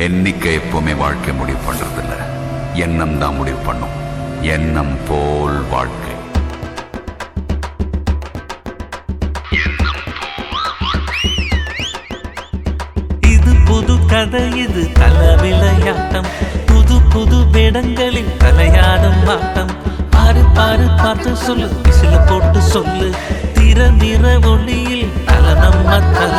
எண்ணிக்கை எப்பவுமே வாழ்க்கை முடிவு பண்றதில்ல, எண்ணம் தான் முடிவு பண்ணும். எண்ணம் போல் வாழ்க்கை. இது புது கதை, இது தல விளையாட்டம். புது புது வேடங்களில் தலையாடும் ஆட்டம். பாரு பாரு பார்த்து சொல்லு, விசில போட்டு சொல்லு. திற நிற ஒளியில் தல நம்ம தல.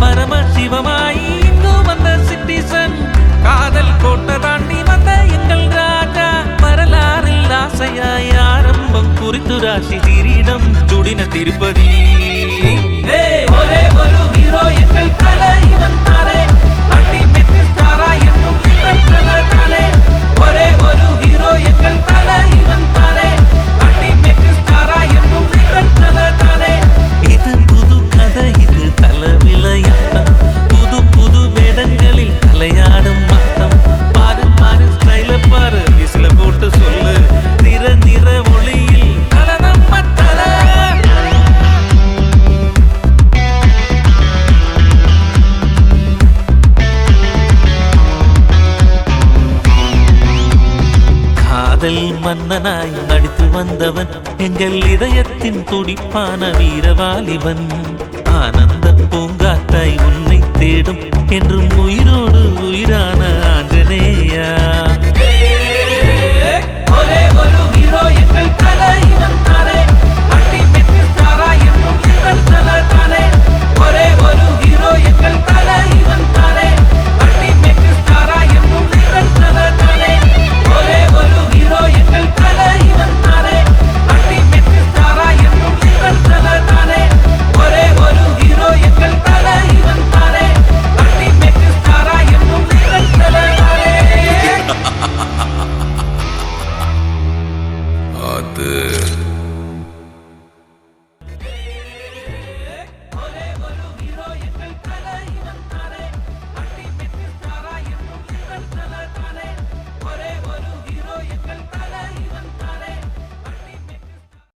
பரம சிவமாயி இங்கு வந்த சிட்டிசன். காதல் கோட்டை தாண்டி வந்த எங்கள் ராஜா. வரலாறில் ஆசையாய் ஆரம்பம் குறித்து ராசி கிரீடம் சுடின திருப்பதி. ஒரே ஒரு ஹீரோ எங்கள் தலை, இவன் தானே. அல்டிமேட் ஸ்டாரா என்னும் இவன் தலை தானே. ஒரே ஒரு ஹீரோ எங்கள் தலை, இவன் தானே. அல்டிமேட் ஸ்டாரா என்னும் இவன் தலை தானே. இது புது கதை, இது தல விளையாட்டம். புது புது வேடங்களில் தலையாடும் மாட்டம். பாரு பாரு ஸ்டைல பாரு, விசில போட்டு சொல்லு. நிற நிற ஒளியில் தல நம்ம தலை. காதல் மன்னனாய் நடித்து வந்தவன் எங்கள் இதயத்தின் துடிப்பான வீரவாலிபன். ஆனந்த பூங்காத்தாய்